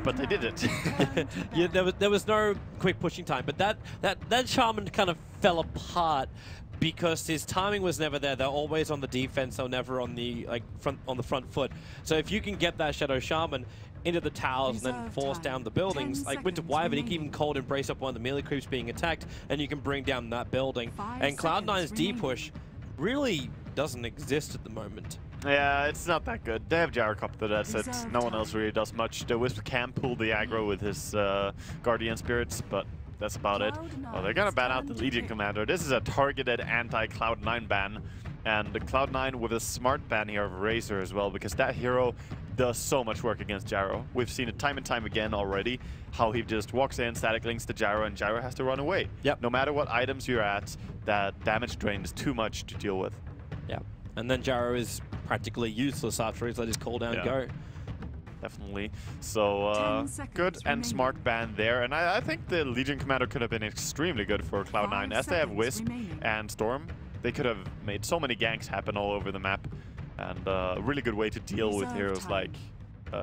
but they did it. Yeah, there was no quick pushing time, but that Shaman kind of fell apart because his timing was never there. They're always on the defense, they're never on the front foot. So if you can get that Shadow Shaman into the towers and then force down the buildings, like Winter Wyvern, he can even cold embrace up one of the melee creeps being attacked, and you can bring down that building. And Cloud9's D-push really doesn't exist at the moment. Yeah, it's not that good. They have Gyrocopter, that's it. No one else really does much. The Wisp can pull the aggro with his Guardian Spirits, but that's about it. Well, they're gonna ban out the Legion Commander. This is a targeted anti-Cloud9 ban, and the Cloud9 with a smart ban here of Razor as well, because that hero does so much work against Gyro. We've seen it time and time again already, how he just walks in, static links to Gyro, and Gyro has to run away. Yep. No matter what items you're at, that damage drain is too much to deal with. Yeah, and then Gyro is practically useless after he's let his cooldown go. Definitely. So, good and smart ban there. And I think the Legion Commander could have been extremely good for Cloud9. As they have Wisp and Storm, they could have made so many ganks happen all over the map. And a really good way to deal with heroes like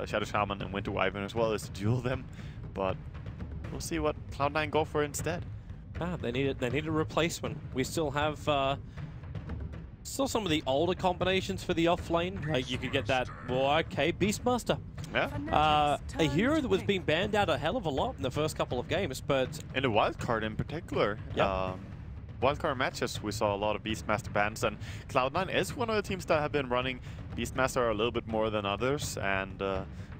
Shadow Shaman and Winter Wyvern as well, is to duel them. But we'll see what Cloud9 go for instead. They need a replacement. We still have still some of the older combinations for the off lane. Like you could get that, well, okay, Beastmaster. Yeah. A hero that was being banned out a hell of a lot in the first couple of games, but in the wildcard in particular. Yeah. Wildcard matches, we saw a lot of Beastmaster bans, and Cloud9 is one of the teams that have been running Beastmaster a little bit more than others, and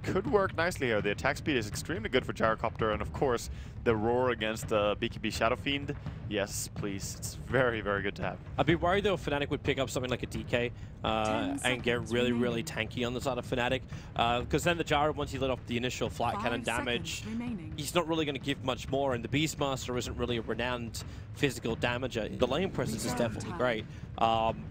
could work nicely here. The attack speed is extremely good for Gyrocopter, and of course, the roar against the BKB Shadow Fiend. Yes, please. It's very, very good to have. I'd be worried though if Fnatic would pick up something like a DK and get really, really tanky on the side of Fnatic. Because then the Gyro, once he let off the initial flight cannon damage, he's not really going to give much more, and the Beastmaster isn't really a renowned physical damager. The lane presence is definitely great.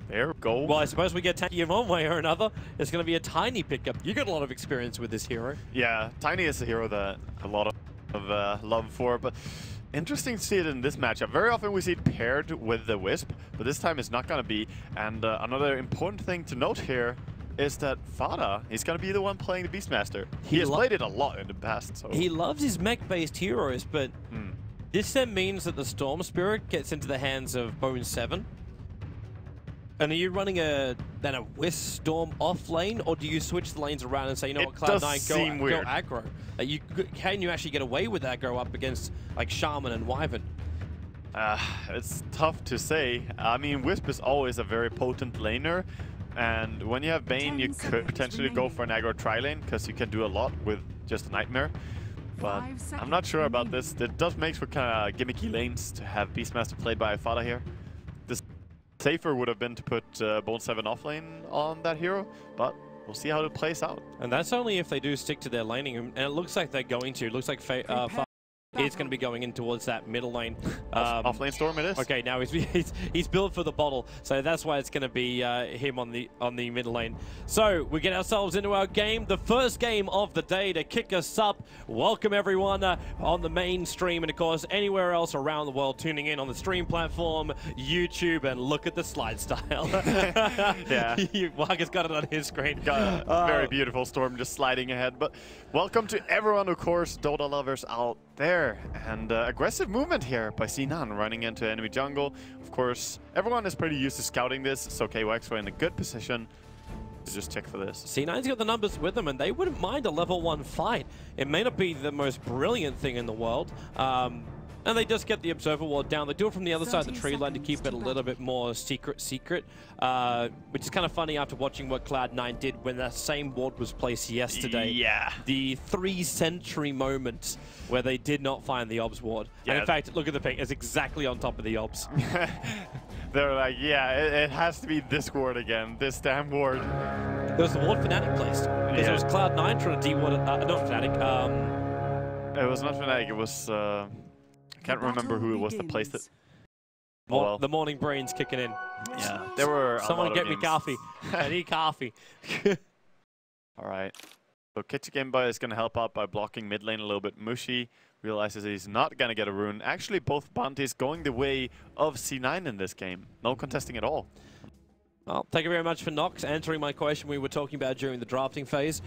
There we go. Well, I suppose we get tanky in one way or another. It's going to be a Tiny pickup. You got a lot of experience with this hero. Yeah, Tiny is a hero that a lot of love for, but interesting to see it in this matchup. Very often we see it paired with the Wisp, but this time it's not going to be. And another important thing to note here is that Fada is going to be the one playing the Beastmaster. He has played it a lot in the past. So. He loves his mech-based heroes, but this then means that the Storm Spirit gets into the hands of Bone 7. And are you running a Wisp Storm off lane, or do you switch the lanes around and say, you know what, Cloud9, go aggro? Can you actually get away with aggro up against like Shaman and Wyvern? It's tough to say. I mean, Wisp is always a very potent laner, and when you have Bane, you could potentially go for an aggro tri-lane, because you can do a lot with just a Nightmare. But I'm not sure about this. It does make for kind of gimmicky lanes to have Beastmaster played by Fada here. Safer would have been to put Bone 7 offlane on that hero, but we'll see how it plays out. And that's only if they do stick to their laning, and it looks like they're going to. It looks like It's going to be going in towards that middle lane. Off-lane Storm it is. Okay, now he's built for the bottle, so that's why it's going to be him on the middle lane. So we get ourselves into our game, the first game of the day to kick us up. Welcome everyone on the main stream, and of course anywhere else around the world tuning in on the stream platform, YouTube, and look at the slide style. Yeah, Marcus got it on his screen. Very beautiful Storm just sliding ahead. But welcome to everyone, of course, Dota lovers out there. And aggressive movement here by C9 running into enemy jungle. Of course, everyone is pretty used to scouting this, so KOX are in a good position to just check for this. C9's got the numbers with them, and they wouldn't mind a level 1 fight. It may not be the most brilliant thing in the world. And they just get the Observer Ward down. They do it from the other side of the tree line to keep it a little bit more secret, which is kind of funny after watching what Cloud9 did when that same ward was placed yesterday. Yeah. The 3-sentry moment where they did not find the Obs Ward. Yeah. And in fact, look at the ping. It's exactly on top of the Obs. They're like, yeah, it has to be this ward again, this damn ward. There was the ward Fnatic placed. Because it was Cloud9 trying to de-ward, not Fnatic. It was not Fnatic, it was... I can't remember who it was that placed it. Oh, well. The morning brain's kicking in. Yeah, there were Someone get me coffee. I need coffee. All right. So Kitchigemba is going to help out by blocking mid lane a little bit. Mushi realizes he's not going to get a rune. Actually, both bounties going the way of C9 in this game. No contesting at all. Well, thank you very much for Nox answering my question we were talking about during the drafting phase.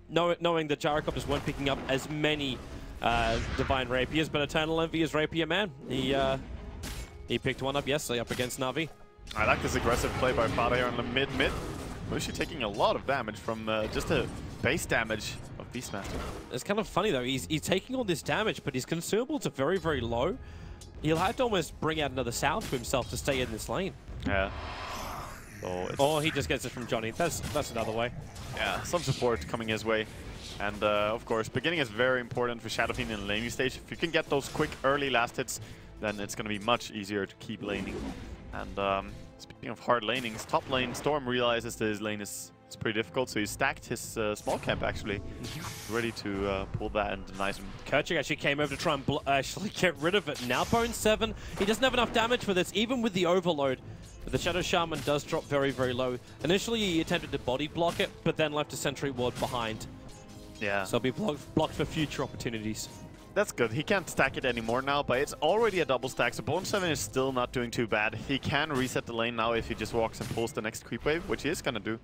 knowing that Gyrocopters weren't picking up as many Divine Rapiers, but Eternal Envy is Rapier man. He picked one up yesterday up against Na'Vi. I like this aggressive play by Fada here on the mid. Mushi taking a lot of damage from just a base damage of Beastmaster. It's kind of funny though, he's taking all this damage, but his consumables are very, very low. He'll have to almost bring out another sound for himself to stay in this lane. Yeah. Or he just gets it from Johnny. That's another way. Yeah, some support coming his way. And of course, beginning is very important for Shadow Fiend in the laning stage. If you can get those quick early last hits, then it's going to be much easier to keep laning. And speaking of hard lanings, top lane, Storm realizes that his lane is pretty difficult, so he stacked his small camp actually, ready to pull that and deny him. Kerchak actually came over to try and actually get rid of it. Now Bone 7, he doesn't have enough damage for this, even with the overload. But the Shadow Shaman does drop very, very low. Initially he attempted to body block it, but then left a sentry ward behind. Yeah. So he'll be blocked for future opportunities. That's good. He can't stack it anymore now, but it's already a double stack, so Bone 7 is still not doing too bad. He can reset the lane now if he just walks and pulls the next creep wave, which he is going to do.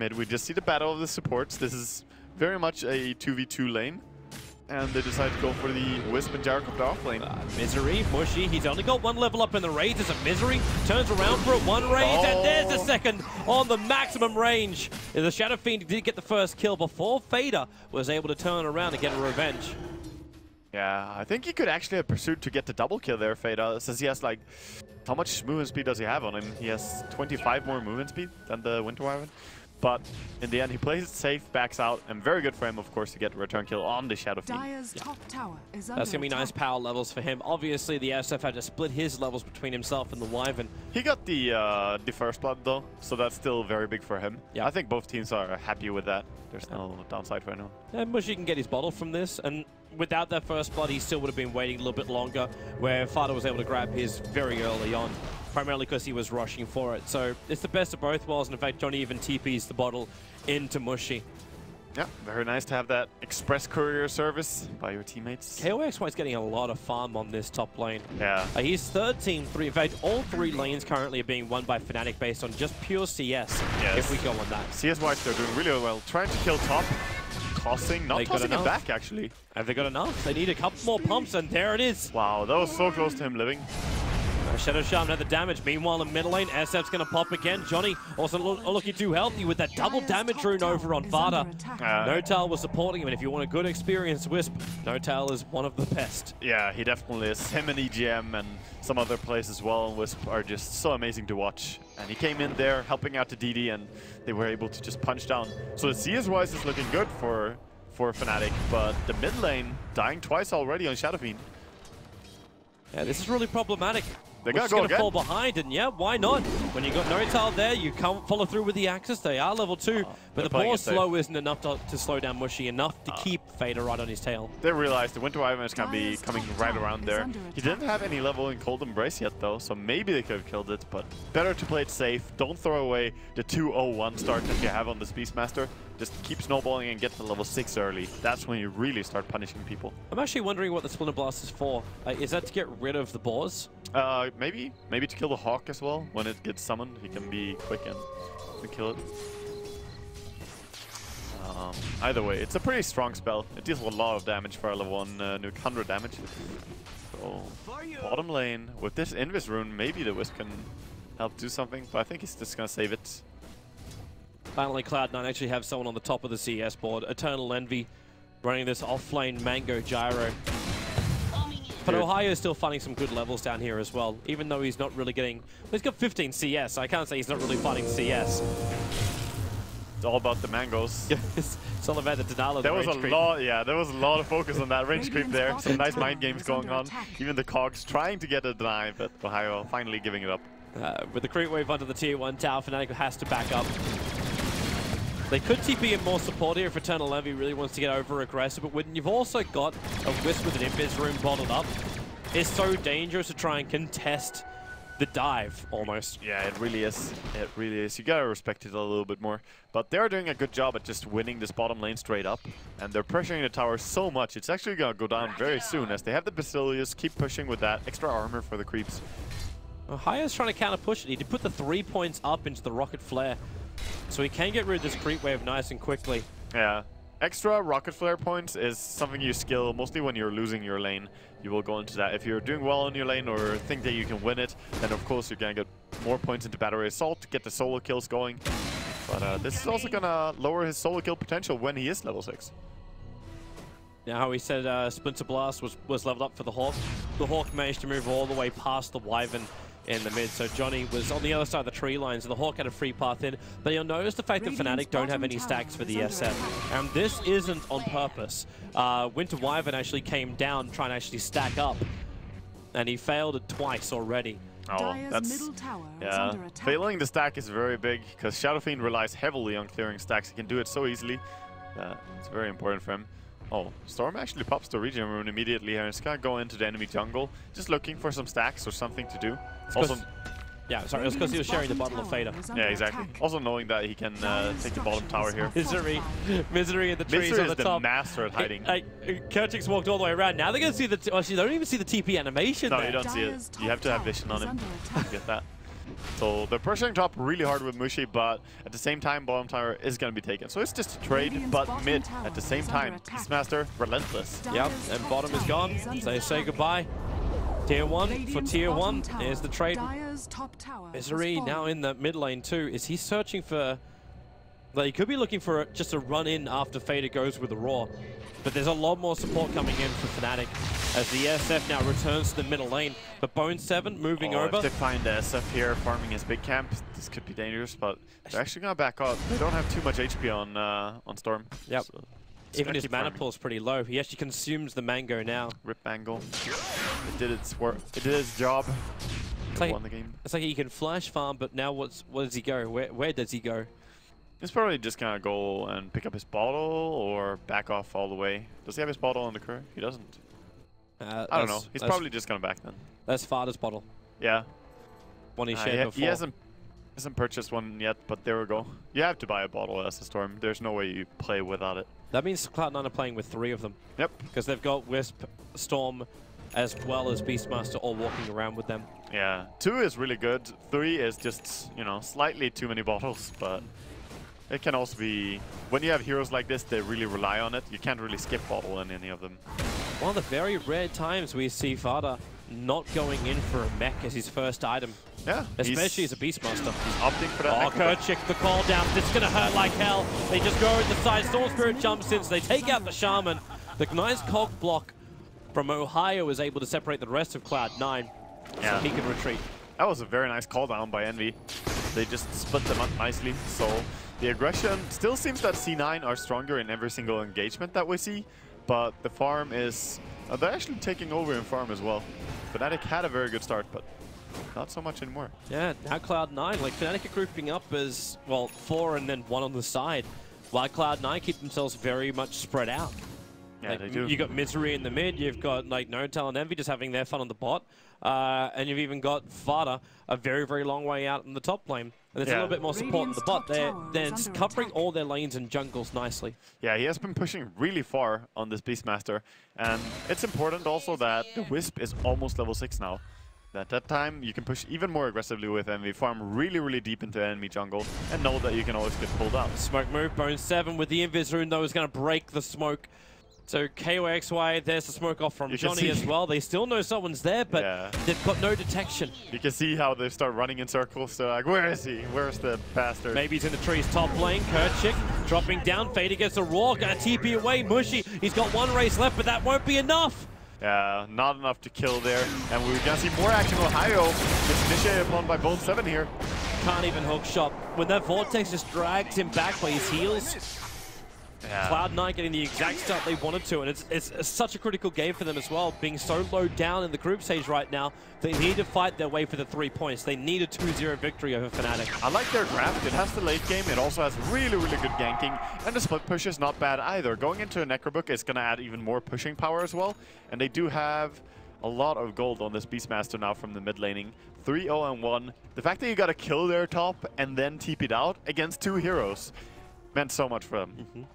Maybe we just see the battle of the supports. This is very much a 2v2 lane. And they decide to go for the Wisp and Gyrocopter off lane. Misery, Mushy, he's only got one level up in the raid. There's a Misery, turns around for it, one raid, and there's the second on the maximum range. The Shadow Fiend did get the first kill before Fader was able to turn around and get a revenge. Yeah, I think he could actually have pursued to get the double kill there, Fader, since he has like... How much movement speed does he have on him? He has 25 more movement speed than the Winter Wyvern. But in the end, he plays it safe, backs out, and very good for him, of course, to get a return kill on the Shadow Fiend. Top tower is That's going to be nice power levels for him. Obviously, the SF had to split his levels between himself and the Wyvern. He got the first blood, though, so that's still very big for him. Yeah. I think both teams are happy with that. There's no downside for anyone. And Mushy can get his bottle from this, and without that first blood, he still would have been waiting a little bit longer, where Fada was able to grab his very early on, primarily because he was rushing for it. So it's the best of both worlds, and in fact, Johnny even TPs the bottle into Mushy. Yeah, very nice to have that express courier service by your teammates. KOXY is getting a lot of farm on this top lane. Yeah. He's 13-3. In fact, all three lanes currently are being won by Fnatic based on just pure CS, if we go on that. CS-wise, they're doing really well. Trying to kill top, tossing, not tossing him back, actually. Have they got enough? They need a couple more pumps, and there it is. Wow, that was so close to him living. Shadow Shaman had the damage. Meanwhile, in mid lane, SF's going to pop again. Johnny also looking too healthy with that double damage rune over on Fada. N0tail was supporting him, and if you want a good experienced Wisp, N0tail is one of the best. Yeah, he definitely is. Him and EGM and some other players as well, and Wisp are just so amazing to watch. And he came in there helping out the DD, and they were able to just punch down. So the CS-wise is looking good for Fnatic, but the mid lane dying twice already on Shadow Fiend. Yeah, this is really problematic. They're going to go again. Fall behind, and yeah, why not? When you got N0tail there, you can't follow through with the Axis. They are level 2, but the ball slow isn't enough to slow down Mushy, enough to keep Fader right on his tail. They realized the Winter Wyvern is going to be coming right around there. He didn't have any level in Cold Embrace yet, though, so maybe they could have killed it, but better to play it safe. Don't throw away the 2-0-1 start that you have on this Beastmaster. Just keep snowballing and get to level 6 early. That's when you really start punishing people. I'm actually wondering what the Splinter Blast is for. Is that to get rid of the boars? Maybe to kill the Hawk as well. When it gets summoned, he can be quick and kill it. Either way, it's a pretty strong spell. It deals a lot of damage for a level 1 nuke, 100 damage. So, bottom lane, with this Invis rune, maybe the Wisp can help do something, but I think he's just gonna save it. Finally, Cloud9 actually have someone on the top of the CS board. Eternal Envy running this off-lane Mango Gyro. But Ohio is still finding some good levels down here as well, even though he's not really getting... Well, he's got 15 CS, so I can't say he's not really fighting CS. It's all about the mangoes. It's all about the Denali. There was a lot of focus on that range creep there. Some nice mind games going on. Even the Cogs trying to get a deny, but Ohio finally giving it up. With the creep wave onto the tier 1 tower, Fnatic has to back up. They could TP in more support here if Eternal Envy really wants to get over aggressive, but when you've also got a Wisp with an Invis rune bottled up, it's so dangerous to try and contest the dive, almost. Yeah, it really is. It really is. You gotta respect it a little bit more. But they're doing a good job at just winning this bottom lane straight up, and they're pressuring the tower so much, it's actually gonna go down very soon, as they have the Basilius, keep pushing with that extra armor for the creeps. Haya's trying to counter push it. He did put the 3 points up into the Rocket Flare, so he can get rid of this creep wave nice and quickly. Yeah. Extra rocket flare points is something you skill mostly when you're losing your lane. You will go into that. If you're doing well in your lane or think that you can win it, then of course you're gonna get more points into battery assault to get the solo kills going. But this is also gonna lower his solo kill potential when he is level 6. Now, how he said Splinter Blast was leveled up for the Hawk. The Hawk managed to move all the way past the Wyvern in the mid, so Johnny was on the other side of the tree lines, and the Hawk had a free path in. But you'll notice the fact that Fnatic don't have any stacks for the SF, and this isn't on purpose. Winter Wyvern actually came down trying to actually stack up, and he failed it twice already. Oh, that's... yeah. Failing the stack is very big, because Shadow Fiend relies heavily on clearing stacks. He can do it so easily. It's very important for him. Oh, Storm actually pops the regen rune immediately here. It's gonna go into the enemy jungle, just looking for some stacks or something to do. Also, yeah, sorry, it's because he was sharing the bottle of Fader. Yeah, exactly. Also knowing that he can take the bottom tower here. Misery in the trees Misery on the is the top. master at hiding. Kerchik's walked all the way around. Now they're gonna see the. Actually, they don't even see the TP animation. No, there. you don't see it. You have to have vision on him to get that. So they're pushing top really hard with Mushi, but at the same time, bottom tower is going to be taken. So it's just a trade, but mid at the same time. Beastmaster, relentless. Yep, and bottom is gone. So they say goodbye. Tier 1 for Tier 1. There's the trade. Misery now in the mid lane too. Is he searching for... Well, he could be looking for just a run in after Fader goes with the Roar. But there's a lot more support coming in for Fnatic as the SF now returns to the middle lane. But Bone7 moving over. If they find the SF here farming his big camp, this could be dangerous, but they're actually going to back up. They don't have too much HP on Storm. Yep. So even his mana pool is pretty low. He actually consumes the mango now. Rip Mango. It did its work. It did its job. Won the game. It's like he can flash farm, but now where does he go? Where does he go? He's probably just gonna go and pick up his bottle or back off all the way. Does he have his bottle on the curve? He doesn't. I don't know. He's probably just gonna back then. That's Fader's bottle. Yeah. One he shared before. He hasn't purchased one yet, but there we go. You have to buy a bottle as a Storm. There's no way you play without it. That means Cloud9 are playing with 3 of them. Yep. Because they've got Wisp, Storm, as well as Beastmaster all walking around with them. Yeah. 2 is really good. 3 is just, you know, slightly too many bottles, but... It can also be, when you have heroes like this, they really rely on it. You can't really skip bottle in any of them. One of the very rare times we see Fader not going in for a mech as his first item. Yeah. Especially as a Beastmaster. He's opting for that. Oh, Kerchik, the call down. This is going to hurt like hell. They just go in the side. Storm Spirit jumps in, so they take out the Shaman. The nice cog block from Ohio is able to separate the rest of Cloud9. Yeah. So he can retreat. That was a very nice call down by Envy. They just split them up nicely. So the aggression still seems that C9 are stronger in every single engagement that we see, but the farm is... they're actually taking over in farm as well. Fnatic had a very good start, but not so much anymore. Yeah, now Cloud9, like Fnatic are grouping up as, well, 4 and then 1 on the side, while Cloud9 keep themselves very much spread out. Yeah, like, they do. You've got Misery in the mid, you've got like Notal and Envy just having their fun on the bot, and you've even got Fader a very, very long way out in the top lane. And there's a little bit more support in the bot. They're covering all their lanes and jungles nicely. Yeah, he has been pushing really far on this Beastmaster. And it's important also that the Wisp is almost level 6 now. At that time, you can push even more aggressively with Envy, farm really, really deep into enemy jungle, and know that you can always get pulled out. Smoke move, Bone7 with the Invis rune, though, is going to break the smoke. So KOXY, there's the smoke off from Johnny as well. They still know someone's there, but they've got no detection. You can see how they start running in circles. They're like, where is he? Where's the bastard? Maybe he's in the trees top lane. Kerchik dropping down. Fader gets a Roar. Gonna TP away. Mushi, he's got 1 race left, but that won't be enough. Yeah, not enough to kill there. And we're gonna see more action. Ohio gets initiated upon by Bone7 here. Can't even hook shot. When that Vortex just drags him back by his heels. Yeah. Cloud9 getting the exact start they wanted to, and it's such a critical game for them as well, being so low down in the group stage right now. They need to fight their way for the 3 points. They need a 2-0 victory over Fnatic. I like their draft. It has the late game. It also has really, really good ganking, and the split push is not bad either. Going into a Necrobook is going to add even more pushing power as well, and they do have a lot of gold on this Beastmaster now from the mid laning. 3-0-1. The fact that you got to kill their top and then TP'd out against 2 heroes meant so much for them.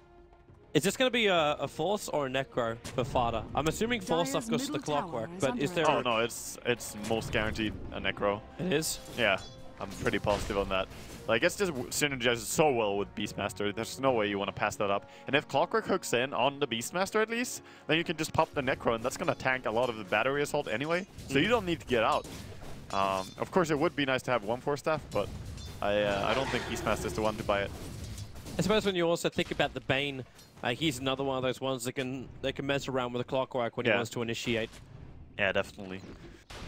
Is this going to be a Force or a Necro for Fader? I'm assuming Force off goes to the clockwork, but is there... Oh no, it's most guaranteed a Necro. It is? Yeah. I'm pretty positive on that. Like, it's just synergizes so well with Beastmaster. There's no way you want to pass that up. And if Clockwork hooks in on the Beastmaster at least, then you can just pop the Necro, and that's going to tank a lot of the battery assault anyway. So you don't need to get out. Of course, it would be nice to have 1-4 staff, but I don't think Beastmaster is the one to buy it. I suppose when you also think about the Bane, he's another one of those ones that can mess around with the Clockwork when he wants to initiate. Yeah, definitely.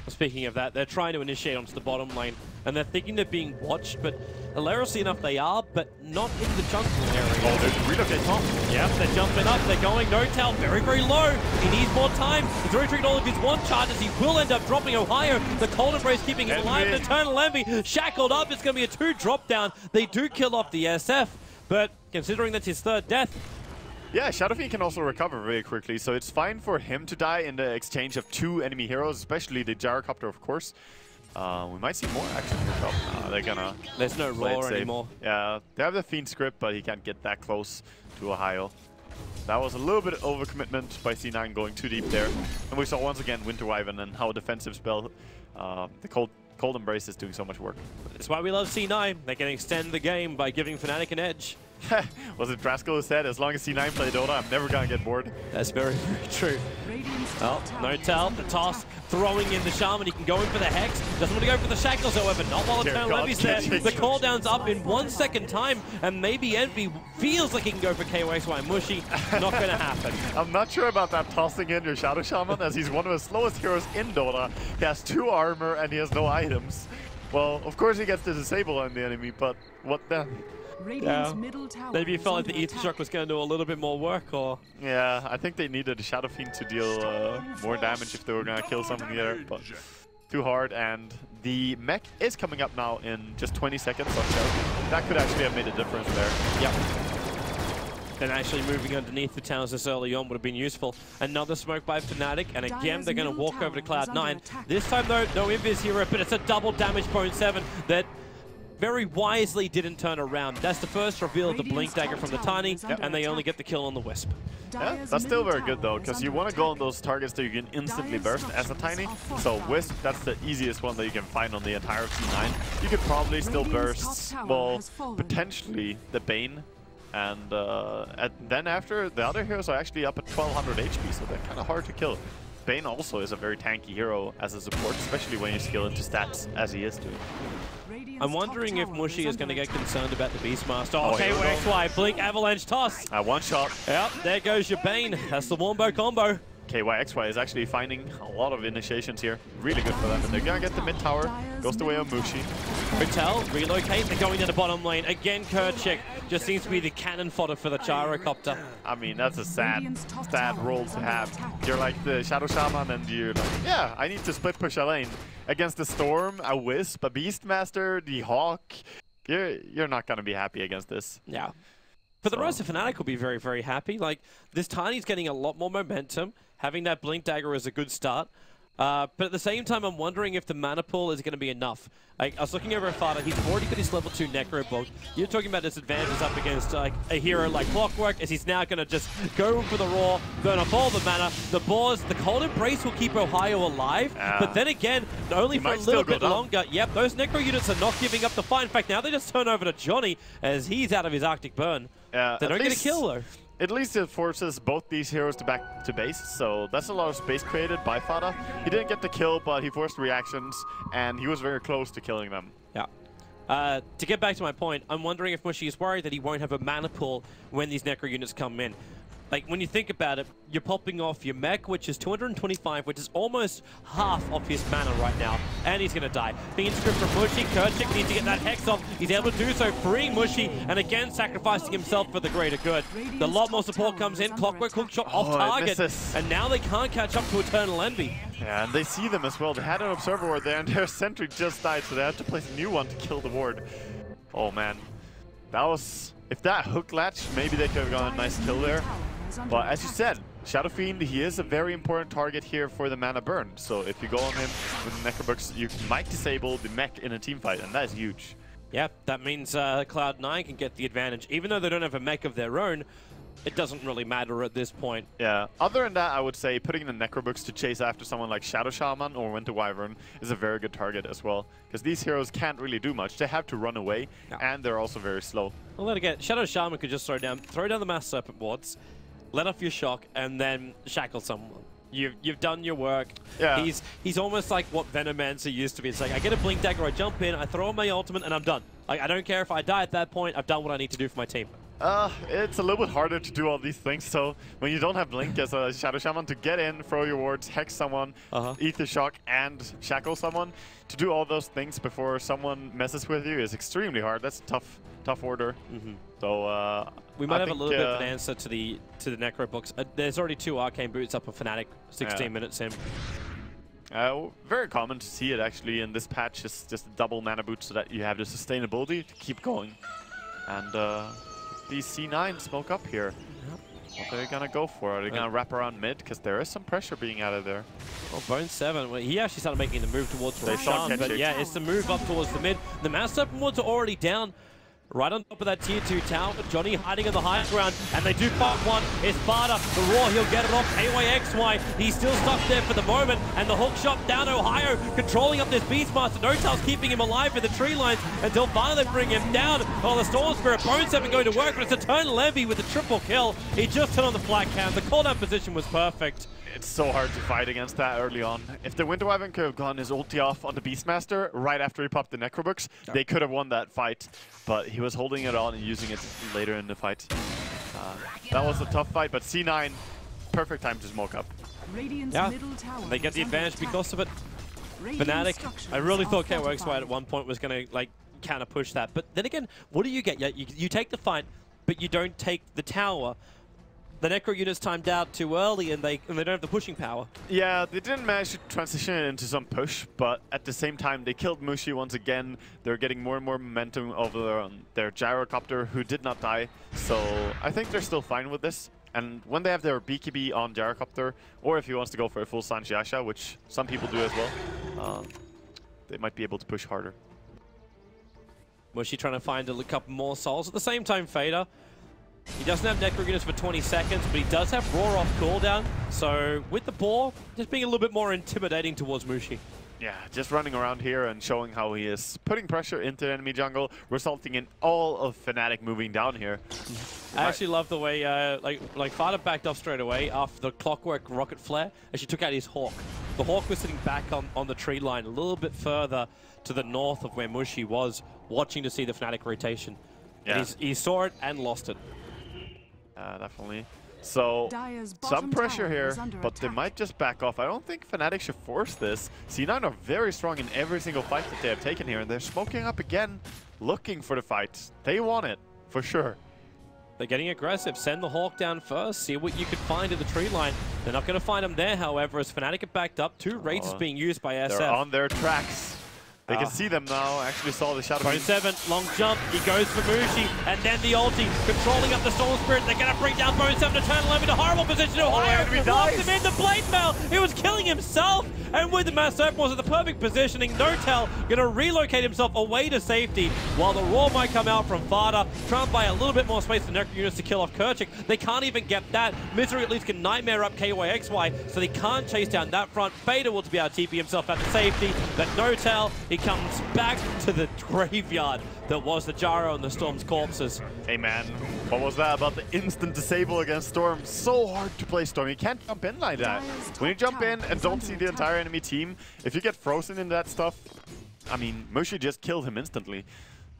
Speaking of that, they're trying to initiate onto the bottom lane, and they're thinking they're being watched, but hilariously enough they are, but not in the jungle area. Oh, there's relocate top. Yep, they're jumping up, they're going no-tail very, very low. He needs more time. He's already triggered all of his one charges. He will end up dropping Ohio. The Cold Embrace keeping him alive. The Eternal Envy shackled up. It's going to be a 2 drop down. They do kill off the SF, but considering that's his 3rd death, yeah, Shadow Fiend can also recover very quickly, so it's fine for him to die in the exchange of 2 enemy heroes, especially the Gyrocopter, of course. We might see more action here, though. They're gonna... There's no roar anymore. Yeah, they have the Fiend script, but he can't get that close to Ohio. That was a little bit overcommitment by C9 going too deep there. And we saw once again Winter Wyvern and how a defensive spell, the Cold Embrace is doing so much work. That's why we love C9. They can extend the game by giving Fnatic an edge. Was it Brasco who said, as long as C9 play Dota, I'm never gonna get bored? That's very, very true. Oh, no-tail, the toss, throwing in the Shaman. He can go in for the Hex. Doesn't want to go for the Shackles, however. Not while Eternal Envy's there. The cooldown's up in 1 second time, and maybe Envy feels like he can go for KOXY Mushy. Not going to happen. I'm not sure about that tossing in your Shadow Shaman, as he's one of the slowest heroes in Dota. He has 2 armor, and he has no items. Well, of course he gets to disable on the enemy, but what then? Yeah. Maybe you felt like the Ether Shock was going to do a little bit more work, or... Yeah, I think they needed the Shadow Fiend to deal more damage if they were going to kill someone here, but too hard. And the mech is coming up now in just 20 seconds on Shadow. That could actually have made a difference there. Yep. Then actually moving underneath the towers this early on would have been useful. Another smoke by Fnatic, and again they're going to walk over to Cloud9. This time though, no Invis hero, but it's a double damage point 7 that very wisely didn't turn around. That's the first reveal of the Blink Dagger from the Tiny, and they only get the kill on the Wisp. Yeah, that's still very good though, because you want to go on those targets that you can instantly burst as a Tiny. So Wisp, that's the easiest one that you can find on the entire C9. You could probably still burst, well, potentially the Bane. And then after, the other heroes are actually up at 1200 HP, so they're kind of hard to kill. Bane also is a very tanky hero as a support, especially when you skill into stats as he is doing. I'm wondering if Mushy is going to get concerned about the Beastmaster. Oh, KYXY, Blink Avalanche Toss. One shot. Yep, there goes your Bane. That's the Wombo combo. KYXY is actually finding a lot of initiations here. Really good for them. And they're going to get the mid tower. Goes the way of Mushi. Hotel, relocate. They're going to the bottom lane. Again, Kerchik just seems to be the cannon fodder for the Gyrocopter. I mean, that's a sad role to have. You're like the Shadow Shaman and you're like, yeah, I need to split push a lane. Against the Storm, a Wisp, a Beastmaster, the Hawk. You're not going to be happy against this. Yeah. But the rest of Fnatic will be very, very happy. Like, this Tiny's getting a lot more momentum. Having that Blink Dagger is a good start. But at the same time, I'm wondering if the mana pool is going to be enough. Like, I was looking over at Fada, he's already got his level 2 Necro book. You're talking about disadvantages up against like a hero like Clockwork, as he's now going to just go for the Roar, burn off all the mana. The Boars, the Cold Embrace will keep Ohio alive, but then again, only for a little bit longer. Yep, those Necro units are not giving up the fight. In fact, now they just turn over to Johnny, as he's out of his Arctic Burn. They don't get a kill, though. At least it forces both these heroes to back to base, so that's a lot of space created by Fada. He didn't get the kill, but he forced reactions, and he was very close to killing them. Yeah. To get back to my point, I'm wondering if Mushy is worried that he won't have a mana pool when these Necro units come in. Like, when you think about it, you're popping off your mech, which is 225, which is almost half of his mana right now, and he's going to die. Fiend script from Mushy. Kerchik needs to get that Hex off. He's able to do so, freeing Mushy, and again, sacrificing himself for the greater good. The lot more support comes in. Clockwork hook shot off target, and now they can't catch up to Eternal Envy. Yeah, and they see them as well. They had an Observer Ward there, and their sentry just died, so they had to place a new one to kill the ward. Oh, man. That was... If that hook latch, maybe they could have gotten a nice kill there. But as you said, Shadow Fiend, he is a very important target here for the mana burn. So if you go on him with the Necrobooks, you might disable the mech in a team fight, and that is huge. Yep, that means Cloud9 can get the advantage. Even though they don't have a mech of their own, it doesn't really matter at this point. Yeah, other than that, I would say putting the Necrobooks to chase after someone like Shadow Shaman or Winter Wyvern is a very good target as well. Because these heroes can't really do much. They have to run away, and they're also very slow. Well, then again, Shadow Shaman could just throw down the Mass Serpent wards, let off your shock, and then shackle someone. You've done your work. Yeah. He's almost like what Venomancer used to be. It's like, I get a Blink Dagger, I jump in, I throw on my ultimate, and I'm done. Like, I don't care if I die at that point, I've done what I need to do for my team. It's a little bit harder to do all these things, so when you don't have Blink as a Shadow Shaman to get in, throw your wards, hex someone, Ether Shock, and shackle someone, to do all those things before someone messes with you is extremely hard. That's a tough order. So we might have a little bit of an answer to the Necro books. There's already 2 Arcane Boots up for Fnatic, 16 minutes in. Very common to see it actually in this patch. It's just a double mana boot so that you have the sustainability to keep going. And these C9 smoke up here. What are they gonna go for? Are they gonna wrap around mid? Because there is some pressure being added there. Well, Bone 7, well, he actually started making the move towards Roshan, but yeah, it's the move up towards the mid. The Mass Serpent wards are already down. Right on top of that tier 2 tower, but Johnny hiding on the high ground, and they do pop one. It's Vada, the Roar, he'll get it off. KYXY, he's still stuck there for the moment, and the hook shot down Ohio, controlling up this Beastmaster. N0tail's keeping him alive in the tree lines until finally they bring him down. Oh, the Storm Spirit, Bone 7 going to work, but it's Eternal Envy with a triple kill. He just turned on the flat cam. The cooldown position was perfect. It's so hard to fight against that early on. If the Winter Wyvern could have gone his ulti off on the Beastmaster right after he popped the Necrobooks, they could have won that fight. But he was holding it on and using it later in the fight. That was a tough fight, but C9, perfect time to smoke up. Yeah, they get the advantage because of it. Fnatic, I really thought KYXY at one point was going to like counter push that. But then again, what do you get? You take the fight, but you don't take the tower. The Necro units timed out too early, and they don't have the pushing power. Yeah, they didn't manage to transition it into some push, but at the same time, they killed Mushi once again. They're getting more and more momentum over their Gyrocopter, who did not die. So I think they're still fine with this. And when they have their BKB on Gyrocopter, or if he wants to go for a full Sanjiasha, which some people do as well, they might be able to push harder. Mushi trying to find a couple more souls. At the same time, Fader, he doesn't have Necro units for 20 seconds, but he does have Roar off cooldown. So with the boar, just being a little bit more intimidating towards Mushi. Yeah, just running around here and showing how he is putting pressure into the enemy jungle, resulting in all of Fnatic moving down here. I actually love the way, like Fada backed off straight away after the Clockwork Rocket Flare, and she took out his Hawk. The Hawk was sitting back on the tree line, a little bit further to the north of where Mushi was, watching to see the Fnatic rotation. Yeah. And he saw it and lost it. Definitely. So, some pressure here, but they might just back off. I don't think Fnatic should force this. C9 are very strong in every single fight that they have taken here, and they're smoking up again, looking for the fight. They want it, for sure. They're getting aggressive. Send the Hawk down first. See what you can find in the tree line. They're not going to find him there, however, as Fnatic are backed up. 2 raids is being used by SF. They're on their tracks. They can see them now. Actually saw the Shadow. Bone 7, long jump. He goes for Mushi, and then the ulti, controlling up the Storm Spirit. They're going to bring down Bone 7. Eternal Envy in a horrible position. Ohio walks him into Blade Mail. He was killing himself, and with the Mass Serpent was at the perfect positioning. N0tail going to relocate himself away to safety, while the Roar might come out from Vada, trying to buy a little bit more space for Necro units to kill off Kerchak. They can't even get that. Misery at least can Nightmare up KYXY, so they can't chase down that front. Fader will be able to TP himself out to safety, but N0tail, he comes back to the graveyard that was the Gyro and the Storm's corpses. Hey man, what was that about the instant disable against Storm? So hard to play Storm. You can't jump in like that. When you jump in and don't see the entire enemy team, if you get frozen in that stuff, I mean, Mushi just killed him instantly.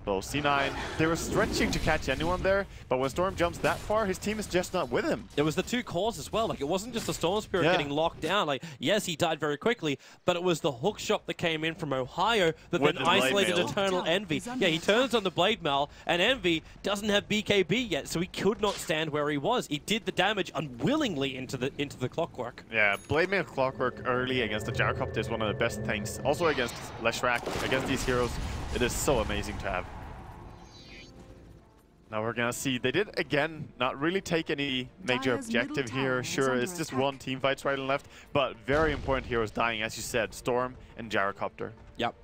So C9, they were stretching to catch anyone there, but when Storm jumps that far, his team is just not with him. There was the 2 cores as well. Like, it wasn't just the Storm Spirit getting locked down. Like, yes, he died very quickly, but it was the hook shot that came in from Ohio that then isolated Eternal Envy. Yeah, he turns on the Blade Mail, and Envy doesn't have BKB yet, so he could not stand where he was. He did the damage unwillingly into the Clockwork. Yeah, Blade Mail Clockwork early against the Gyrocopter is one of the best things. Also against Leshrac, against these heroes, it is so amazing to have. Now we're gonna see, they did again not really take any major objective here. Sure, it's just one team fights right and left, but very important heroes dying, as you said, Storm and Gyrocopter. Yep.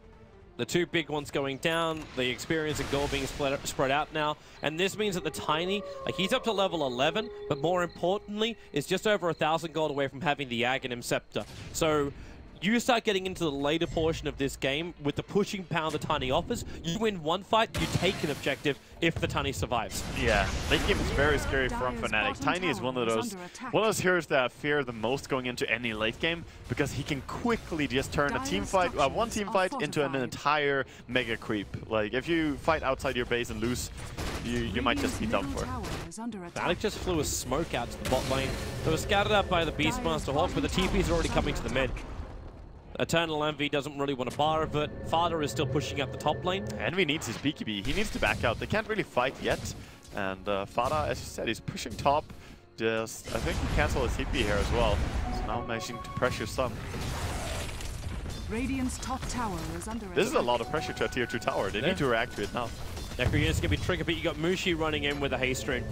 The two big ones going down, the experience and gold being spread out now. And this means that the Tiny, like he's up to level 11, but more importantly, is just over 1,000 gold away from having the Aghanim Scepter. So you start getting into the later portion of this game with the pushing power the Tiny offers. You win one fight, you take an objective if the Tiny survives. Yeah, late game is very scary from Fnatic. Tiny is one of those heroes that I fear the most going into any late game because he can quickly just turn a team fight, one team fight into an entire mega creep. Like if you fight outside your base and lose, you might just be done for. Fnatic just flew a smoke out to the bot lane. It was scouted out by the Beastmaster Hawk, but the TP's are already coming to the mid. Eternal Envy doesn't really want to bar of it. Fada is still pushing up the top lane. Envy needs his BKB. He needs to back out. They can't really fight yet. And Fada, as you said, he's pushing top. I think he canceled his TP here as well. So now managing to pressure some. Radiant's top tower is under attack. This is a lot of pressure to a tier 2 tower. They need to react to it now. Necro units can be triggered, but you got Mushi running in with a haste rune.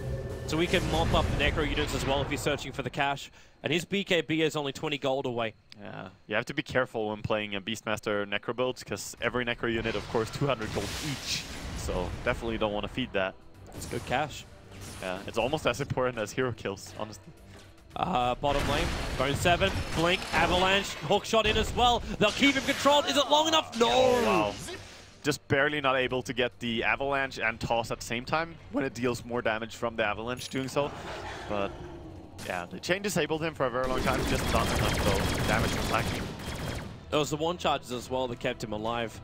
So we can mop up the Necro units as well if he's searching for the cash. And his BKB is only 20 gold away. Yeah, you have to be careful when playing a Beastmaster Necro build, because every Necro unit, of course, 200 gold each. So definitely don't want to feed that. It's good cash. Yeah, it's almost as important as hero kills, honestly. Bottom lane, Bone 7, Blink, Avalanche, hook shot in as well. They'll keep him controlled. Is it long enough? No! Oh, wow. Just barely not able to get the Avalanche and Toss at the same time when it deals more damage from the Avalanche doing so. But yeah, the chain disabled him for a very long time, just not enough though. Damage was lacking. It was the one charges as well that kept him alive.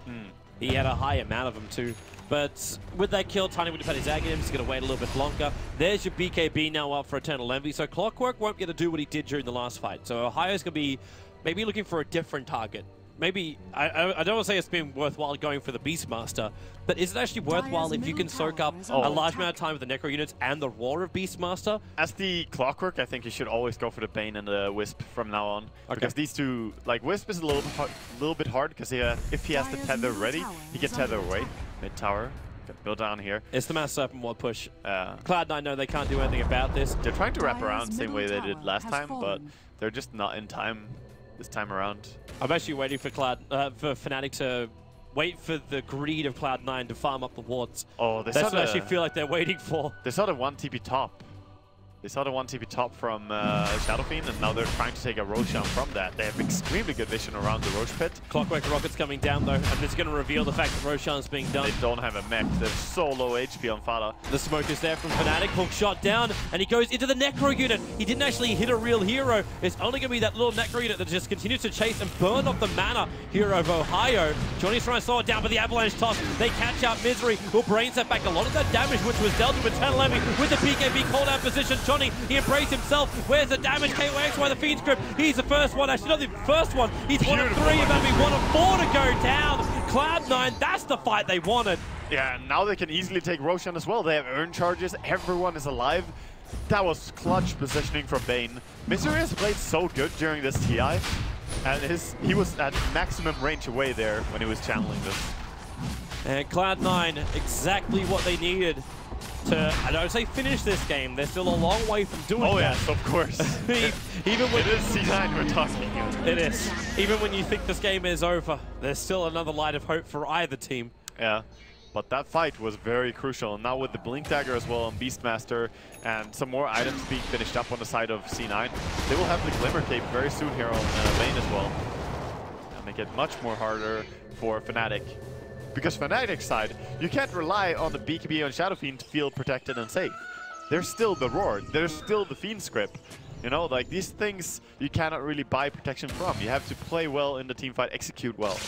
He had a high amount of them too. But with that kill, Tiny would have had his Aghanim. He's going to wait a little bit longer. There's your BKB now up for Eternal Envy. So Clockwork won't get to do what he did during the last fight. So Ohio's going to be maybe looking for a different target. Maybe, I don't want to say it's been worthwhile going for the Beastmaster, but is it actually worthwhile if you can soak up a large amount of time with the Necro units and the roar of Beastmaster? As the Clockwork, I think you should always go for the Bane and the Wisp from now on. Because these two, like Wisp is a little bit hard, because if he has the tether ready, he can tether away. Mid tower, build down here. It's the Mass Serpent ward push. Cloud9 know they can't do anything about this. They're trying to wrap around the same way they did last time, but they're just not in time this time around. I'm actually waiting for Fnatic to wait for the greed of Cloud9 to farm up the wards. Oh, that's what I actually feel like they're waiting for. They saw the 1 TP top. They saw the 1 TP top from Shadow Fiend, and now they're trying to take a Roshan from that. They have extremely good vision around the Rosh pit. Clockwork Rocket's coming down though, and it's going to reveal the fact that Roshan's being done. They don't have a mech. They're so low HP on Fada. The smoke is there from Fnatic. Hook shot down, and he goes into the Necro unit. He didn't actually hit a real hero. It's only going to be that little Necro unit that just continues to chase and burn off the mana hero of Ohio. Johnny's trying to slow it down, but the Avalanche toss. They catch out Misery. Will brain set back a lot of that damage, which was dealt with Eternal Envy with the BKB call down position. Johnny, he embraced himself. Where's the damage? KOX by the Fiend's Grip. He's the first one. Actually, not the first one. He's one of 3, about to be 1 of 4 to go down. Cloud9, that's the fight they wanted. Yeah, now they can easily take Roshan as well. They have earn charges. Everyone is alive. That was clutch positioning from Bane. Misery has played so good during this TI, and he was at maximum range away there when he was channeling this. And Cloud9, exactly what they needed to, I don't say finish this game. They're still a long way from doing that. Oh yes, of course. Even when it is C9 we're talking about. It is. Even when you think this game is over, there's still another light of hope for either team. Yeah, but that fight was very crucial. And now with the Blink Dagger as well on Beastmaster and some more items being finished up on the side of C9, they will have the Glimmer Cape very soon here on Bane as well. And make it much more harder for Fnatic. Because Fnatic's side, you can't rely on the BKB on Shadow Fiend to feel protected and safe. There's still the Roar, there's still the Fiend's Grip. You know, like these things you cannot really buy protection from. You have to play well in the teamfight, execute well.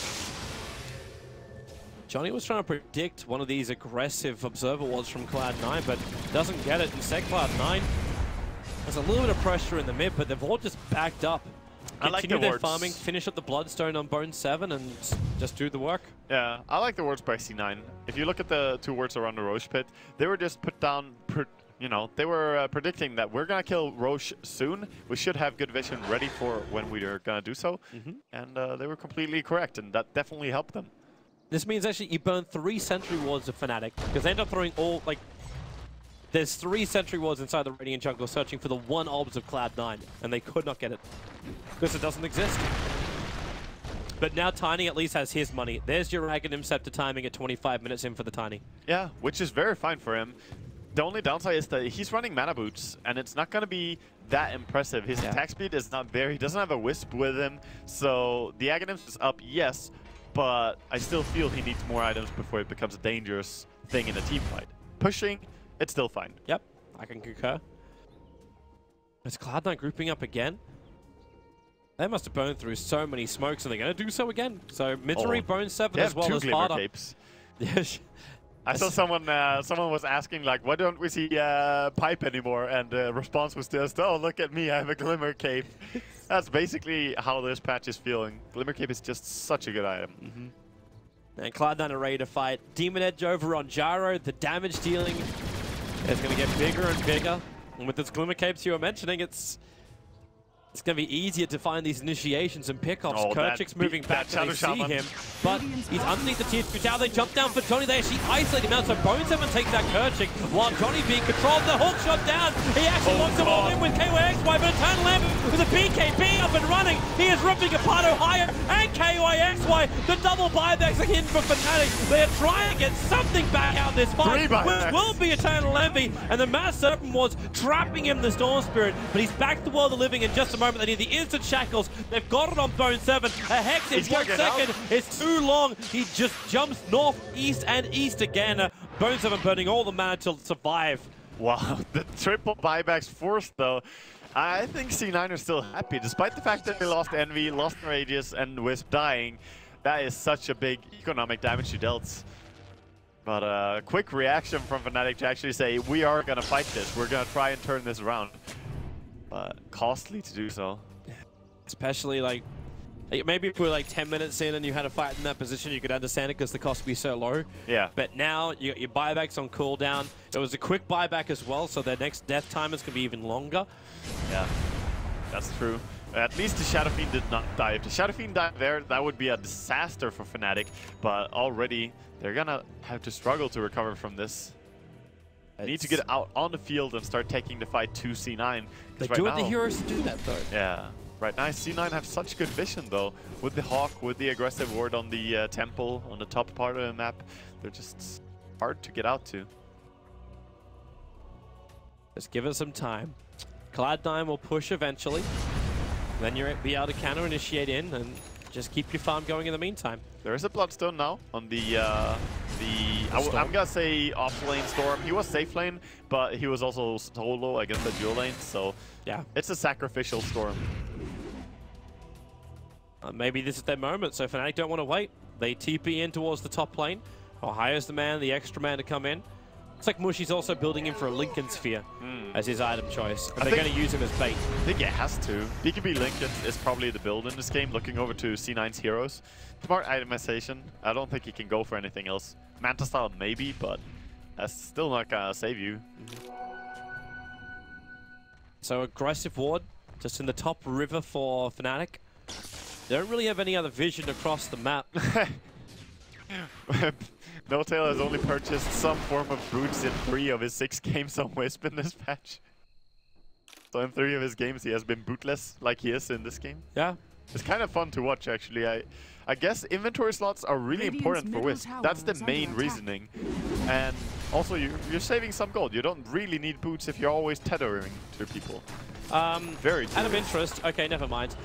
Johnny was trying to predict one of these aggressive Observer wards from Cloud9, but doesn't get it. Instead, Cloud9 has a little bit of pressure in the mid, but they've all just backed up. I like Continue the their wards. farming, finish up the Bloodstone on Bone 7, and just do the work. Yeah, I like the wards by C9. If you look at the 2 wards around the Rosh pit, they were just put down, you know, they were predicting that we're going to kill Rosh soon. We should have good vision ready for when we are going to do so. And they were completely correct, and that definitely helped them. This means actually you burn 3 sentry wards of Fnatic, because they end up throwing all, like, there's 3 sentry wards inside the Radiant jungle searching for the 1 Obs of Cloud9, and they could not get it, because it doesn't exist. But now Tiny at least has his money. There's your Aghanim Scepter timing at 25 minutes in for the Tiny. Yeah, which is very fine for him. The only downside is that he's running mana boots, and it's not going to be that impressive. His attack speed is not there. He doesn't have a Wisp with him. So the Aghanims is up, yes, but I still feel he needs more items before it becomes a dangerous thing in a team fight. Pushing, it's still fine. Yep, I can concur. Is Cloud9 grouping up again? They must have burned through so many smokes, and they're going to do so again. So Misery, Bone 7 as well as Harder. Capes. Yes. I saw someone was asking, like, why don't we see Pipe anymore? And the response was just, oh, look at me, I have a Glimmer Cape. That's basically how this patch is feeling. Glimmer Cape is just such a good item. And Cloud9 are ready to fight. Demon Edge over on Gyro. The damage dealing is going to get bigger and bigger. And with those Glimmer Capes you were mentioning, it's going to be easier to find these initiations and pickoffs. Oh, Kerchik's moving back to see Shaman. him, but he's underneath the tier 2 tower. They jump down for Johnny. They actually isolate him out, so Bone 7 takes out Kerchik while Johnny being controlled. The hook shot down. He actually locks them all in with KYXY, but Eternal Envy with a BKB up and running. He is ripping apart Ohio and KYXY. The double buybacks are hidden for Fnatic. They are trying to get something back out of this fight, which will be Eternal Envy, and the Mass Serpent was trapping him, the Storm Spirit, but he's back to the world of living in just a moment. They need the instant shackles. They've got it on Bone 7. A Hex in 1 second. It's too long. He just jumps north, east, and east again. Bone 7 burning all the mana to survive. Wow, the triple buybacks forced, though. I think C9 are still happy, despite the fact that they lost Envy, lost Radius, and Wisp dying. That is such a big economic damage to dealt. But a quick reaction from Fnatic to actually say, we are going to fight this. We're going to try and turn this around. But costly to do so. Especially like maybe if we were like 10 minutes in and you had a fight in that position, you could understand it because the cost would be so low. Yeah. But now you got your buybacks on cooldown. It was a quick buyback as well, so their next death time is going to be even longer. Yeah, that's true. At least the Shadow Fiend did not die. If the Shadow Fiend died there, that would be a disaster for Fnatic. But already, they're going to have to struggle to recover from this. They need to get out on the field and start taking the fight to C9. They do want the heroes to do that, though. Yeah. Right now, C9 have such good vision, though. With the Hawk, with the aggressive ward on the temple, on the top part of the map. They're just hard to get out to. Just give it some time. Cloud9 will push eventually. Then you'll be able to counter initiate in and just keep your farm going in the meantime. There is a Bloodstone now on the I'm gonna say off lane Storm. He was safe lane, but he was also solo against the dual lane, so yeah, it's a sacrificial Storm. Maybe this is their moment, so Fnatic don't want to wait. They TP in towards the top lane. Ohio's the man, the extra man to come in. It's like Mushi's also building in for a Lincoln Sphere as his item choice. And they're going to use him as bait. I think it has to. BKB Lincoln is probably the build in this game, looking over to C9's heroes. Smart itemization. I don't think he can go for anything else. Manta style maybe, but that's still not going to save you. So aggressive ward, just in the top river for Fnatic. They don't really have any other vision across the map. NoTail has only purchased some form of boots in 3 of his 6 games on Wisp in this patch. So in 3 of his games he has been bootless like he is in this game. Yeah. It's kind of fun to watch actually. I guess inventory slots are really important for Wisp. That's the main reasoning. And also you're saving some gold. You don't really need boots if you're always tethering to people. Very true. Out of interest, okay, never mind.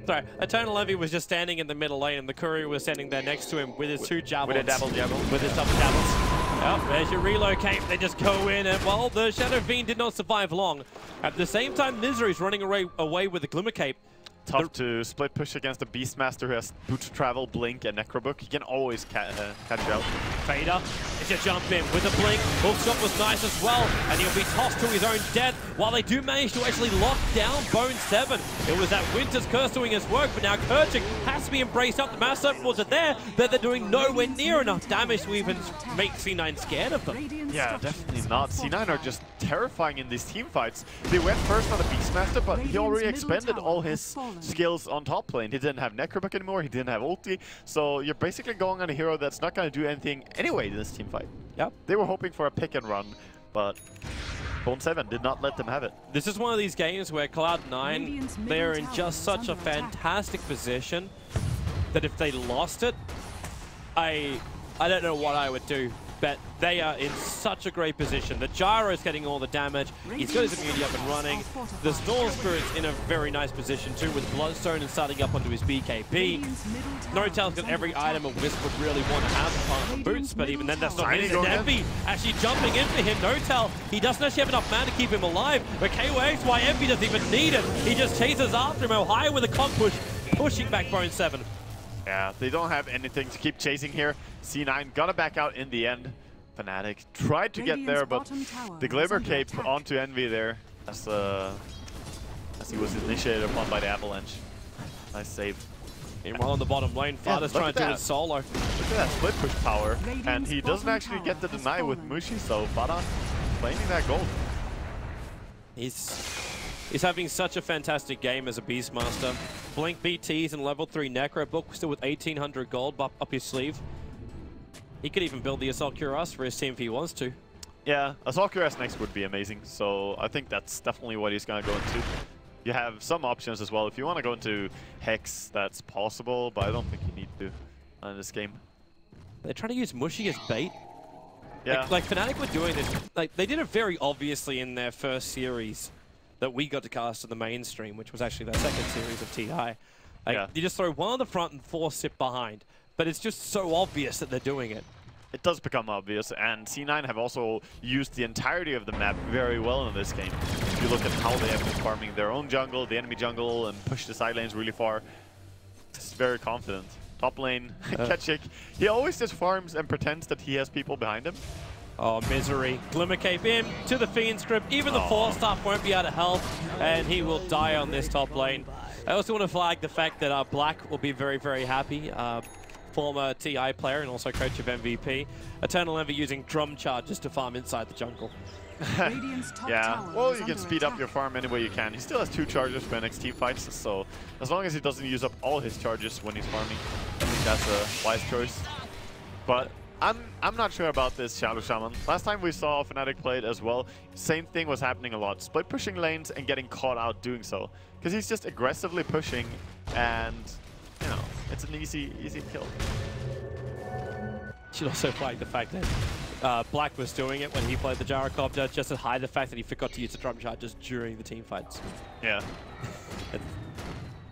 Sorry, Eternal Envy was just standing in the middle lane and the courier was standing there next to him with his 2 javelins. With a double javelin. With his double javelins. Oh, there's your relocate. They just go in and, well, the Shadow Fiend did not survive long. At the same time, Misery's running away with the Glimmer Cape. Tough to split push against a Beastmaster who has Boots Travel, Blink, and Necrobook. He can always catch out. Fader is a jump in with a blink. Hookshot was nice as well, and he'll be tossed to his own death while they do manage to actually lock down Bone 7. It was that Winter's Curse doing his work, but now Kerchik has to be embraced up. The Mass Serpent wasn't there, but they're doing nowhere near enough damage to even make C9 scared of them. Yeah, definitely not. C9 are just terrifying in these team fights. They went first on the Beastmaster, but he already expended all his skills on top lane. He didn't have Necrobook anymore, he didn't have ulti, so you're basically going on a hero that's not going to do anything anyway in this team fight. Yep. They were hoping for a pick and run, but Bone 7 did not let them have it. This is one of these games where Cloud9, they're in just such a fantastic position that if they lost it, I don't know what I would do. But they are in such a great position. The Gyro's getting all the damage. He's got his immunity up and running. The Storm Spirit's in a very nice position too, with Bloodstone and starting up onto his BKB. N0tail's got every item a Wisp would really want to have apart from Boots, but even then that's not his. And Envy actually jumping in for him. N0tail, he doesn't actually have enough mana to keep him alive, but KOXY Envy doesn't even need it. He just chases after him. Ohio with a comp push, pushing back Bone 7. Yeah, they don't have anything to keep chasing here. C9 gonna back out in the end. Fnatic tried to get there, but the Glimmer Cape onto Envy there as he was initiated upon by the Avalanche. Nice save. Meanwhile on the bottom lane, Fada's trying to do it solo. Look at that split push power, and he doesn't actually get the deny with Mushi, so Fada claiming that gold. He's having such a fantastic game as a Beastmaster. Blink BTs and level 3 Necro Book still with 1800 gold up his sleeve. He could even build the Assault Cuirass for his team if he wants to. Yeah, Assault Cuirass next would be amazing, so I think that's definitely what he's going to go into. You have some options as well. If you want to go into Hex, that's possible, but I don't think you need to in this game. They're trying to use Mushi as bait. Yeah. Like Fnatic were doing this. Like they did it very obviously in their first series that we got to cast to the mainstream, which was actually their second series of TI. Like, yeah. You just throw one on the front and 4 sit behind. But it's just so obvious that they're doing it. It does become obvious, and C9 have also used the entirety of the map very well in this game. If you look at how they have been farming their own jungle, the enemy jungle, and push the side lanes really far, it's very confident. Top lane, Ketchik, he always just farms and pretends that he has people behind him. Oh, misery. Glimmer Cape in to the Fiend script. Even the 4-staff won't be able to help, and he will die on this top lane. I also want to flag the fact that Black will be very, very happy. Former TI player and also coach of MVP. Eternal Envy using drum charges to farm inside the jungle. Yeah, well, you can speed up your farm any way you can. He still has 2 charges for next team fights, so as long as he doesn't use up all his charges when he's farming, I think that's a wise choice. But I'm not sure about this Shadow Shaman. Last time we saw Fnatic play it as well, same thing was happening a lot. Split pushing lanes and getting caught out doing so. Because he's just aggressively pushing and, you know, it's an easy kill. Should also flag the fact that Black was doing it when he played the Gyrocopter, just to hide the fact that he forgot to use the drum charges during the team fights. Yeah.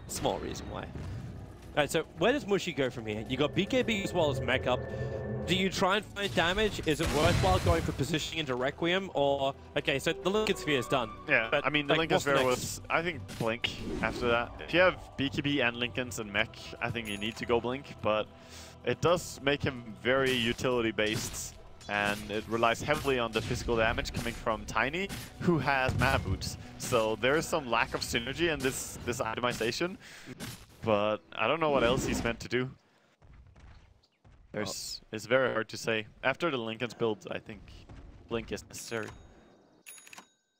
Small reason why. Alright, so where does Mushi go from here? You got BKB as well as mech up. Do you try and find damage? Is it worthwhile going for positioning into Requiem? Or, okay, so the Linken Sphere is done. Yeah, but, I mean, the Linken Sphere was, I think, Blink after that. If you have BKB and Linkens and mech, I think you need to go Blink, but it does make him very utility-based, and it relies heavily on the physical damage coming from Tiny, who has mana boots. So there is some lack of synergy in this itemization, but I don't know what else he's meant to do. It's very hard to say. After the Linken's build, I think Blink is necessary.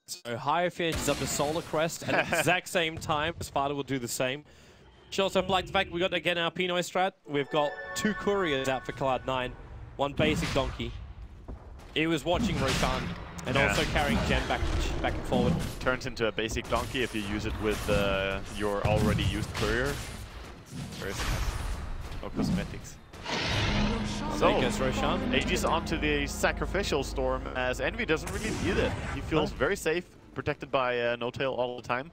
So Hierophant is up to Solar Crest at the exact same time. Sparta will do the same. Should also flag the fact we got again our Pinoy strat. We've got 2 couriers out for Cloud9, 1 basic donkey. He was watching Roshan and also carrying Gen back and forward. Turns into a basic donkey if you use it with your already used courier. There's no cosmetics. So, Aegis onto the Sacrificial Storm, as Envy doesn't really need it. He feels very safe, protected by N0tail all the time.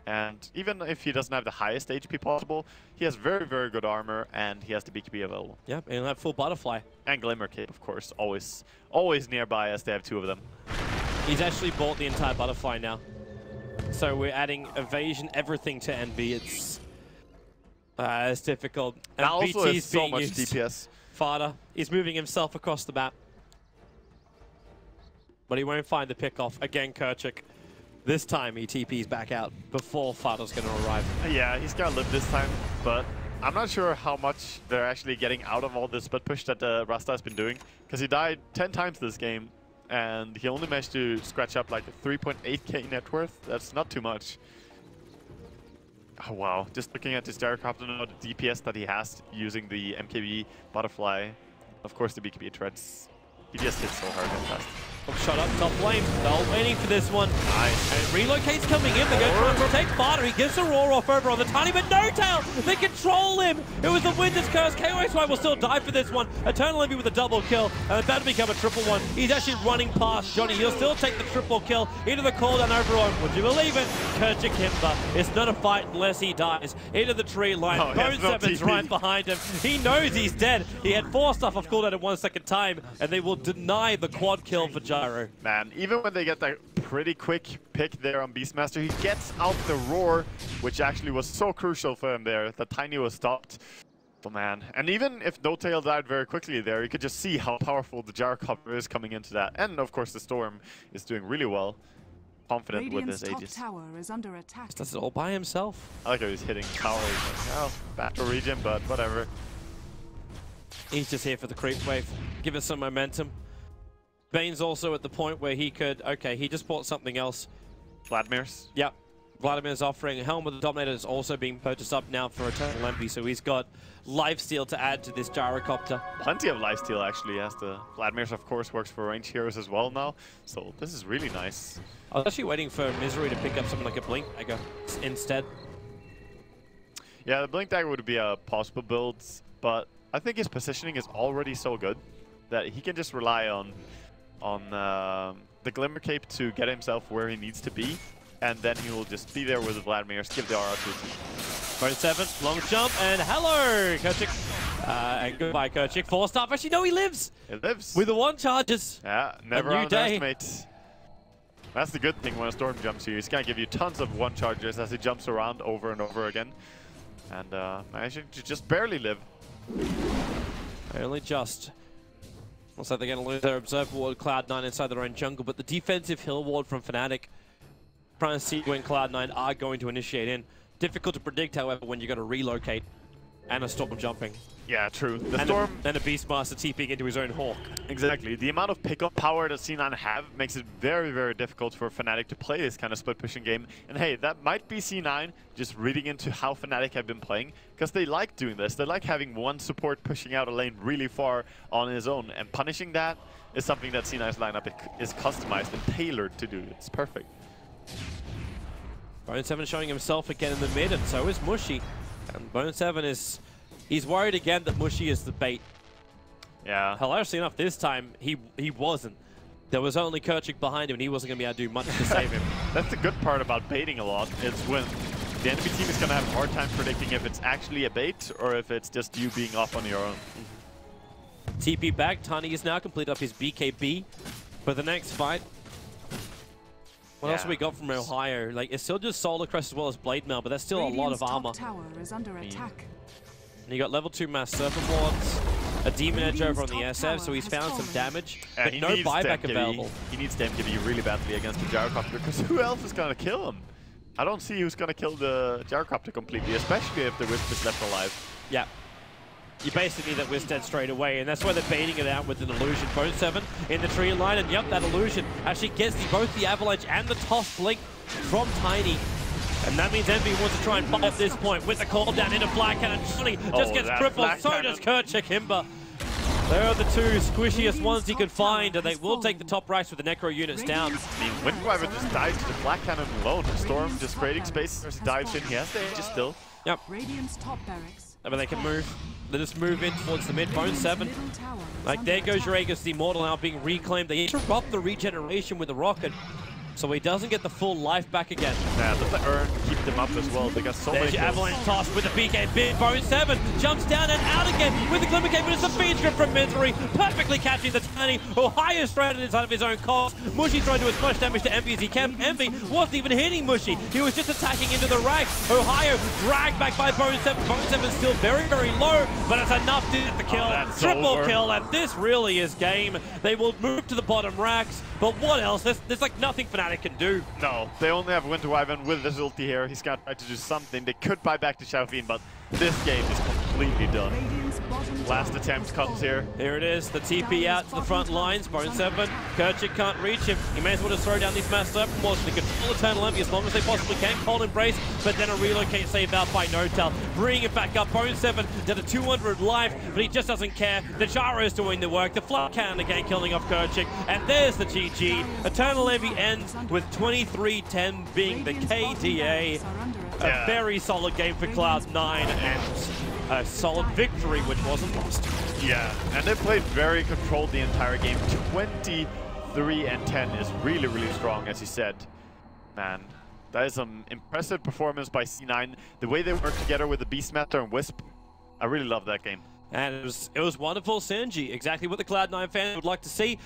And even if he doesn't have the highest HP possible, he has very, very good armor, and he has the BKB available. Yeah, and he'll have full Butterfly. And Glimmer Cape, of course, always nearby, as they have 2 of them. He's actually bought the entire Butterfly now. So we're adding evasion, everything to Envy. It's difficult. And now also BT's has so being much used. DPS. Fada, he's moving himself across the map. But he won't find the pick-off. Again, Kerchik. This time he TP's back out before Fada's going to arrive. Yeah, he's going to live this time, but I'm not sure how much they're actually getting out of all this split push that Rasta has been doing, because he died 10 times this game, and he only managed to scratch up like a 3.8k net worth. That's not too much. Oh wow, just looking at this Gyrocopter now, the DPS that he has using the MKB Butterfly, of course the BKB treads, he just hits so hard and fast. Shot up top lane. They're waiting for this one. Nice. And Relocate's coming in. They're going to try and protect Barter. He gives a roar off over on the Tiny, but no tail. They control him. It was the Winter's Curse. KOXY will still die for this one. Eternal Envy with a double kill. And about to become a triple one. He's actually running past Johnny. He'll still take the triple kill into the cooldown overall. Would you believe it? Kerchak Kimber. It's not a fight unless he dies. Into the tree line. Bone7's right behind him. He knows he's dead. He had 4 stuff off cooldown at 1 second time. And they will deny the quad kill for Gyro. Man, even when they get that pretty quick pick there on Beastmaster, he gets out the roar, which actually was so crucial for him there. The Tiny was stopped. But man, and even if No Tail died very quickly there, you could just see how powerful the Gyrocopter is coming into that. And of course the Storm is doing really well. Confident with his Aegis. Tower is under attack. Does it all by himself. I like how he's hitting towers. Like, oh, battle region, but whatever. He's just here for the creep wave. Give it some momentum. Bane's also at the point where he could... Okay, he just bought something else. Vladimir's? Yep. Vladimir's offering. Helm with the Dominator is also being purchased up now for Eternal Envy, so he's got lifesteal to add to this Gyrocopter. Plenty of lifesteal actually, as the Vladimir's of course works for range heroes as well now. So this is really nice. I was actually waiting for Misery to pick up something like a Blink Dagger instead. Yeah, the Blink Dagger would be a possible build, but I think his positioning is already so good that he can just rely on the Glimmer Cape to get himself where he needs to be, and then he will just be there with the Vladimir's, give the aura to him. Bone7, long jump, and hello, Kerchak. And goodbye, Kerchak. 4-star. Actually, no, he lives. He lives. With the 1 charges. Yeah, never A new day. underestimate. That's the good thing when a Storm jumps here. He's going to give you tons of 1 charges as he jumps around over and over again. And managing to just barely live. Only just. Looks like they're going to lose their Observer Ward, Cloud9 inside their own jungle, but the defensive Hill Ward from Fnatic, trying to see when Cloud9 are going to initiate in. Difficult to predict, however, when you got to relocate and a Storm jumping. Yeah, true. The and Storm... and a Beastmaster TPing into his own Hawk. Exactly. The amount of pickup power that C9 have makes it very, very difficult for Fnatic to play this kind of split pushing game. And hey, that might be C9 just reading into how Fnatic have been playing, because they like doing this. They like having one support pushing out a lane really far on his own, and punishing that is something that C9's lineup is customized and tailored to do. It's perfect. Bone7 showing himself again in the mid, and so is Mushy. And Bone7 is... He's worried again that Mushy is the bait. Yeah. Hilariously enough, this time he wasn't. There was only Kerchak behind him, and he wasn't going to be able to do much to save him. That's the good part about baiting a lot. It's when the enemy team is going to have a hard time predicting if it's actually a bait or if it's just you being off on your own. TP back. Tiny is now completed up his BKB for the next fight. What else have we got from Ohio? Like, it's still just Solar Crest as well as Blade Mail, but that's still a lot of armor. Tower is under attack. And you got level 2 Mass Serpent Wards, a Demon Edge over on the SF, so he's found some damage, but no buyback available. He needs the MKB really badly against the Gyrocopter, because who else is going to kill him? I don't see who's going to kill the Gyrocopter completely, especially if the Wisp is left alive. Yeah. You basically need that Wisp dead straight away, and that's why they're baiting it out with an Illusion. Bone7 in the tree line, and yep, that Illusion actually gets both the Avalanche and the Toss Blink from Tiny. And that means Envy wants to try and fight at this point with the call down into Black Cannon. Johnny just gets crippled, so does Kerchak Kimber. They are the 2 squishiest ones he could find, and they will take the top racks with the Necro units down. I mean, Windriver just dives to the Black Cannon alone. Storm just creating space as he dives in. He has the Aegis still. Yep. Radiant's top barracks. I mean, they can move. They just move in towards the mid. Bone7. Like, there goes your Aegis, the Immortal now being reclaimed. They interrupt the regeneration with the rocket, so he doesn't get the full life back again. Yeah, let the Urn keep them up as well. They got so There's many your Avalanche toss with the BK bit. Bone7 jumps down and out again with the Glimmer Cape, but it's a feed strip from Misery, perfectly catching the Tiny. Ohio stranded inside of his own cost. Mushy trying to do as much damage to Envy as he can. Envy wasn't even hitting Mushy. He was just attacking into the rack. Ohio dragged back by Bone7. Bone7 still very, very low, but it's enough to get the kill. Triple kill, and this really is game. They will move to the bottom racks, but what else? There's like nothing Fnatic Fnatic can do. No, they only have Winter Wyvern with this ulti here. He's gonna try to do something. They could buy back to Xiaofin, but this game is completely done. Radiant's bottom Last tower attempt has comes here. Here it is, the TP out to the front lines. Bone7, Kerchik can't reach him. He may as well just throw down these mass Serpent Walls to control Eternal Envy as long as they possibly can. Cold Embrace, but then a relocate saved out by N0tail. Bringing it back up. Bone7 did a 200 life, but he just doesn't care. The Jara is doing the work. The Flood Cannon again killing off Kerchik. And there's the GG. Eternal Envy ends with 23-10 being the KDA. A very solid game for Cloud9 and a solid victory, which wasn't lost. Yeah, and they played very controlled the entire game. 23-10 is really, really strong, as you said. Man, that is some impressive performance by C9. The way they work together with the Beastmaster and Wisp, I really love that game. And it was wonderful synergy, exactly what the Cloud9 fans would like to see.